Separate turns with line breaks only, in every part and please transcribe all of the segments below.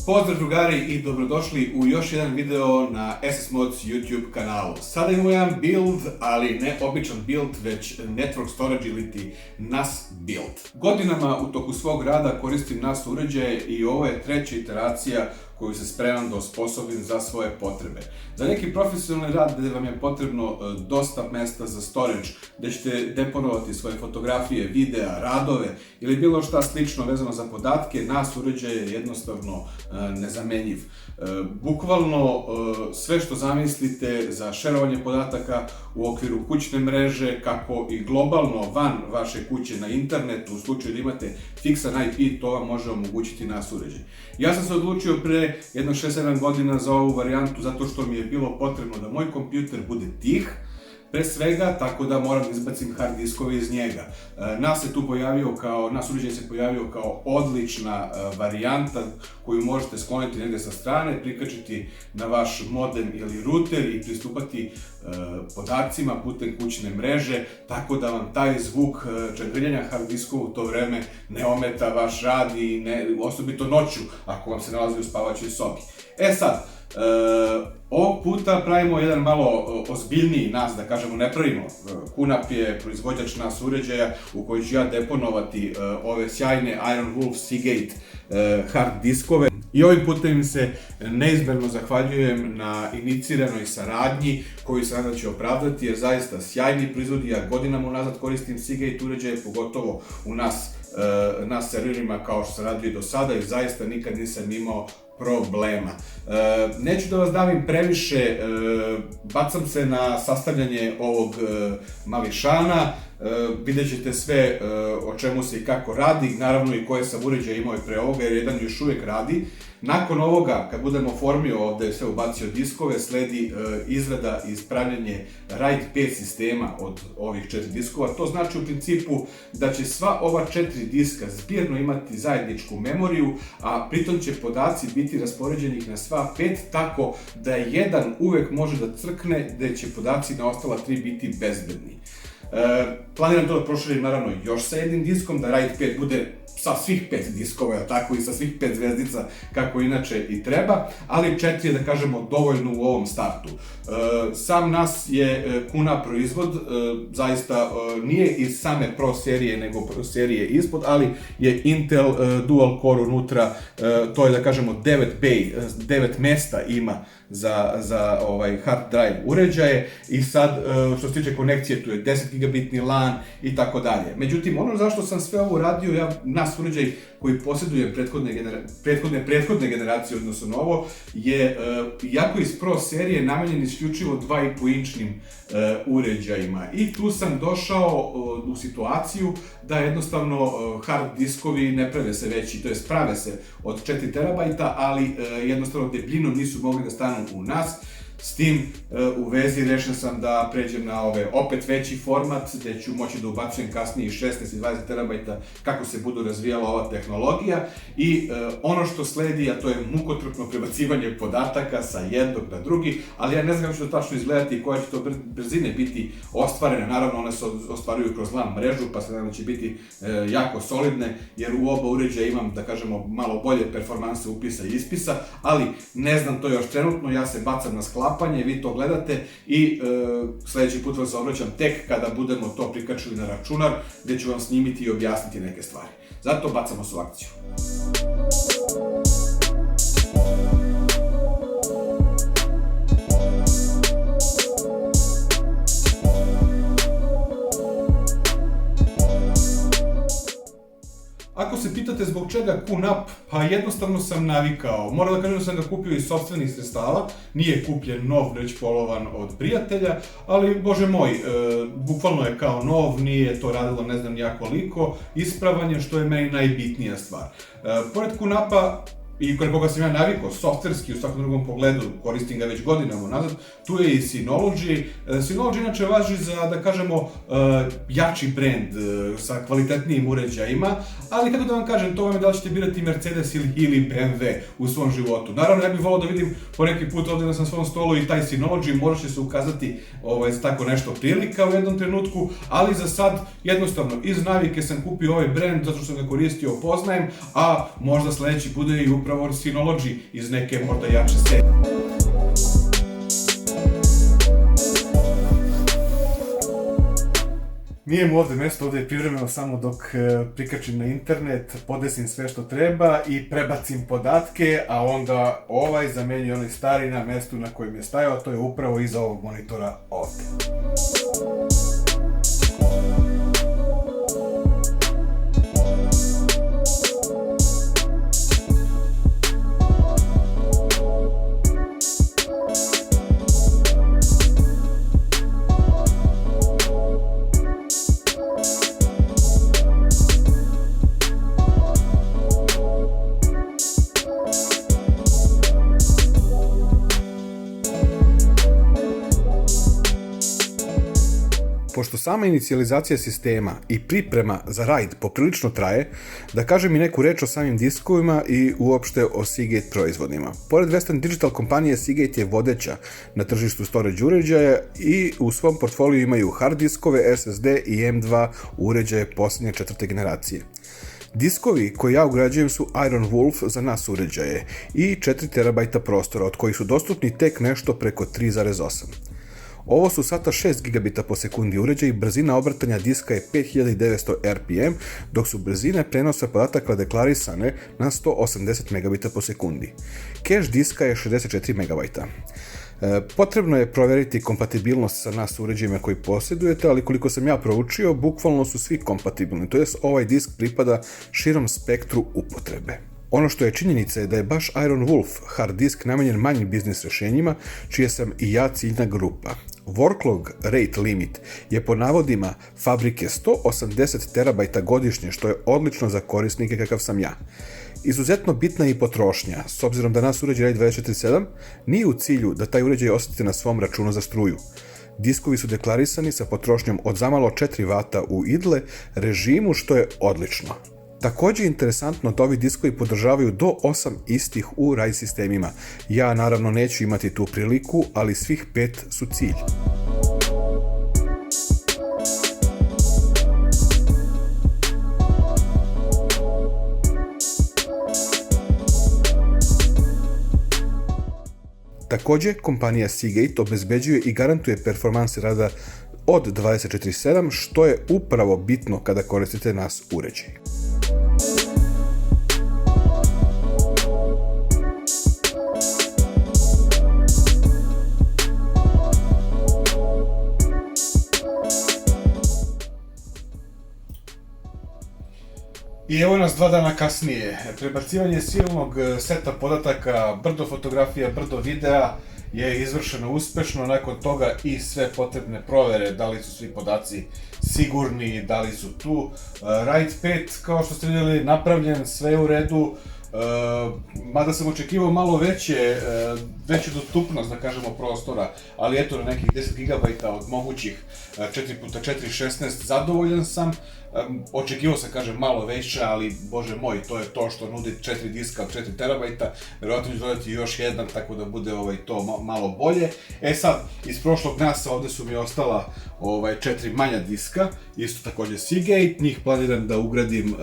Pozdrav drugari i dobrodošli u još jedan video na SS Mods YouTube kanalu. Sada imamo jedan build, ali ne običan build, već Network Storage iliti NAS build. Godinama u toku svog rada koristim NAS uređaje i ovo je treća iteracija koju se spremam da osposobim za svoje potrebe. Za neki profesionalni rad gde vam je potrebno dosta mesta za storage, gde ćete deponovati svoje fotografije, videa, radove ili bilo šta slično vezano za podatke, NAS uređaj je jednostavno nezamenjiv. Bukvalno sve što zamislite za šerovanje podataka u okviru kućne mreže, kako i globalno van vaše kuće na internetu, u slučaju da imate fiksan IP, to vam može omogućiti NAS uređaj. Ja sam se odlučio pre jedno 6-7 godina za ovu varijantu zato što mi je bilo potrebno da moj kompjuter bude tih, pre svega, tako da moram da izbacim hard diskove iz njega. NAS uređaj se pojavio kao odlična varijanta koju možete skloniti negde sa strane, prikačiti na vaš modem ili ruter i pristupati podacima putem kućne mreže, tako da vam taj zvuk čagrljanja hard diskova u to vreme ne ometa vaš rad i osobito noću ako vam se nalazi u spavaćoj sobi. Ovog puta pravimo jedan malo ozbiljniji NAS, da kažemo, ne pravimo. QNAP je proizvođač NAS uređaja u koji ću ja deponovati ove sjajne Iron Wolf Seagate hard diskove. I ovim putem im se neizmerno zahvaljujem na iniciranoj saradnji koju se nadam će opravdati, jer zaista sjajni proizvodi, ja godinama unazad koristim Seagate uređaje, pogotovo u NAS serverima kao što sam radio i do sada i zaista nikad nisam imao problema. Neću da vas davim previše, bacam se na sastavljanje ovog mališana, vidjet ćete sve o čemu se i kako radi, naravno i koje sam uređaj imao i pre ovoga, jer jedan još uvijek radi. Nakon ovoga, kad budem oformio ovde sve ubacio diskove, sledi izrada i ispravljanje RAID 5 sistema od ovih 4 diskova. To znači u principu da će sva ova 4 diska zbirno imati zajedničku memoriju, a pritom će podaci biti raspoređenih na sva 5, tako da jedan uvek može da crkne, gde će podaci na ostala 3 biti bezbedni. Planiram to da proširim naravno još sa jednim diskom, da RAID 5 bude sa svih 5 diskova, tako i sa svih 5 zvezdica, kako inače i treba, ali 4 je, da kažemo, dovoljno u ovom startu. Sam NAS je QNAP proizvod, zaista nije iz same Pro serije, nego serije ispod, ali je Intel Dual Core unutra, to je, da kažemo, 9 mesta ima za hard drive uređaje i sad, što se tiče konekcije, tu je 10 gigabitni LAN i tako dalje. Međutim, ono zašto sam sve ovo radio, ja NAS uređaj koji posjedujem prethodne generacije, odnosno novo, je, iako iz Pro serije, namenjen isključivo 2,5-inčnim uređajima. I tu sam došao u situaciju da jednostavno hard diskovi ne prave se veći, to jest prave se od 4 terabajta, ali jednostavno debljinom nisu mogli da stanu u NAS. S tim u vezi rešen sam da pređem na opet veći format, gde ću moći da ubacujem kasnije 16 i 20 terabajta kako se budu razvijala ova tehnologija. I ono što sledi, a to je mukotrpno prebacivanje podataka sa jednog na drugi, ali ja ne znam kako će to tačno izgledati i koje će to brzine biti ostvarene. Naravno, one se ostvaruju kroz LAN mrežu, pa se nadam da će biti jako solidne, jer u oba uređaja imam, da kažemo, malo bolje performanse upisa i ispisa, ali ne znam to još trenutno, ja se bacam na sklapanje, vi to gledate i sledeći put vam se obraćam tek kada budemo to prikačili na računar, gde ću vam snimiti i objasniti neke stvari. Zato bacamo se u akciju. Ako se pitate zbog čega QNAP, pa jednostavno sam navikao. Moram da kažem da sam ga kupio iz sopstvenih sredstava, nije kupljen nov, već polovan od prijatelja, ali bože moj, bukvalno je kao nov, nije to radilo ne znam ja koliko, ispravan je, što je meni najbitnija stvar. Pored QNAP-a, i kod koga sam ja navikao, softverski u svakom drugom pogledu, koristim ga već godinama nazad, tu je i Synology. Synology inače važi za, da kažemo, jači brend sa kvalitetnijim uređajima, ali kako da vam kažem, to vam je da li ćete birati Mercedes ili BMW u svom životu. Naravno, ja bih volao da vidim po neki put ovde na svom stolu i taj Synology, možda će se ukazati za tako nešto prilika u jednom trenutku, ali za sad, jednostavno, iz navike sam kupio ovaj brend, zato što sam ga koristio, poznajem, a možda sledeći bude i upravo Synology iz neke možda jače serije. Nije mu ovde mesto, ovde je privremeno samo dok prikačim na internet, podesim sve što treba i prebacim podatke, a onda ovaj zameni onaj stari na mestu na kojem je stajao, to je upravo iza ovog monitora ovde. Pošto sama inicijalizacija sistema i priprema za RAID poprilično traje, da kažem i neku reč o samim diskovima i uopšte o Seagate proizvodima. Pored Western Digital kompanije, Seagate je vodeća na tržištu storage uređaja i u svom portfoliju imaju hard diskove, SSD i M2 uređaje posljednje 4. generacije. Diskovi koje ja ugrađujem su Iron Wolf za NAS uređaje i 4 TB prostora, od kojih su dostupni tek nešto preko 3,8. Ovo su SATA 6 GB po sekundi uređaj i brzina obrtanja diska je 5900 RPM, dok su brzine prenosa podataka deklarisane na 180 MB po sekundi. Cache diska je 64 MB. Potrebno je proveriti kompatibilnost sa NAS uređajima koji posjedujete, ali koliko sam ja proučio, bukvalno su svi kompatibilni, to jest ovaj disk pripada širom spektru upotrebe. Ono što je činjenica je da je baš Iron Wolf hard disk namenjen manjim biznis rešenjima, čija sam i ja ciljna grupa. Worklog rate limit je po navodima fabrike 180 TB godišnje, što je odlično za korisnike kakav sam ja. Izuzetno bitna je i potrošnja, s obzirom da NAS uređaj RAID 24/7 nije u cilju da taj uređaj osetite na svom računu za struju. Diskovi su deklarisani sa potrošnjom od zamalo 4 W u idle režimu, što je odlično. Također je interesantno da ovi diskovi podržavaju do 8 istih u RAID sistemima. Ja naravno neću imati tu priliku, ali svih 5 su cilj. Također, kompanija Seagate obezbeđuje i garantuje performanse rada od 24/7, što je upravo bitno kada koristite NAS uređaj. I evo nas 2 dana kasnije. Prebacivanje silnog seta podataka, brdo fotografija, brdo videa je izvršeno uspešno, nakon toga i sve potrebne provere, da li su svi podaci sigurni, da li su tu. RAID 5, kao što ste vidjeli, napravljen, sve je u redu, mada sam očekivao malo veću dostupnost, da kažemo, prostora, ali eto, na nekih 10 GB od mogućih 4x4 16 zadovoljan sam. Očekivao sam, kažem, malo veća, ali bože moj, to je to što nudi 4 diska od 4 TB, verovatno ću dodati još jedan, tako da bude to malo bolje. E sad, iz prošlog NAS-a ovde su mi ostala 4 manja diska, isto takođe Seagate, njih planiram da ugradim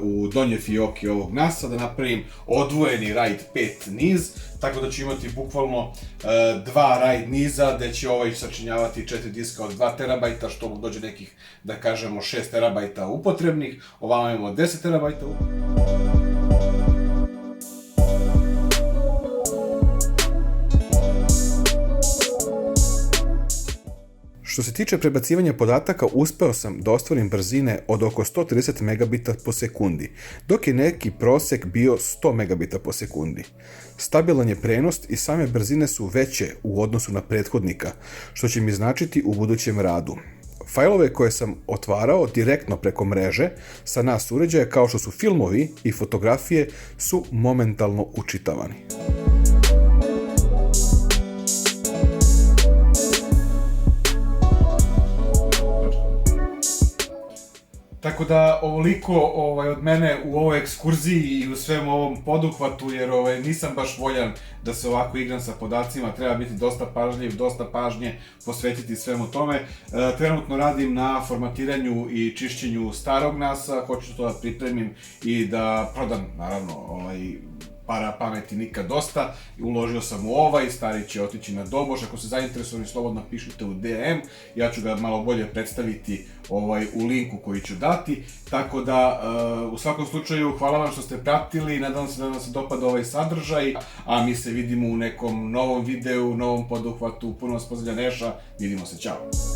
u donje fioke ovog NAS-a, da napravim odvojeni RAID 5 niz, tako da ću imati bukvalno 2 RAID niza, gde će ovaj sačinjavati 4 diska od 2 TB, što mu dođe nekih, da kažemo, 6 TB upotrebnih, ovamo imamo 10 TB Što se tiče prebacivanja podataka, uspeo sam da ostvarim brzine od oko 130 megabita po sekundi, dok je neki prosek bio 100 megabita po sekundi. Stabilan je prenos i same brzine su veće u odnosu na prethodnika, što će mi značiti u budućem radu. Fajlove koje sam otvarao direktno preko mreže sa NAS uređaja, kao što su filmovi i fotografije, su momentalno učitavani. Tako da, ovoliko od mene u ovoj ekskurziji i u svem ovom poduhvatu, jer nisam baš voljan da se ovako igram sa podacima, treba biti dosta pažljiv, dosta pažnje posvetiti svemu tome. Trenutno radim na formatiranju i čišćenju starog NAS-a, hoću to da pripremim i da prodam, naravno, para pameti nikad dosta, uložio sam u ovaj, stari će otići na doboš, ako ste zainteresovani slobodno pišite u DM, ja ću ga malo bolje predstaviti u linku koji ću dati, tako da u svakom slučaju hvala vam što ste pratili, nadam se da vam se dopada ovaj sadržaj, a mi se vidimo u nekom novom videu, novom poduhvatu, puno vas pozdravlja Neša, vidimo se, ćao!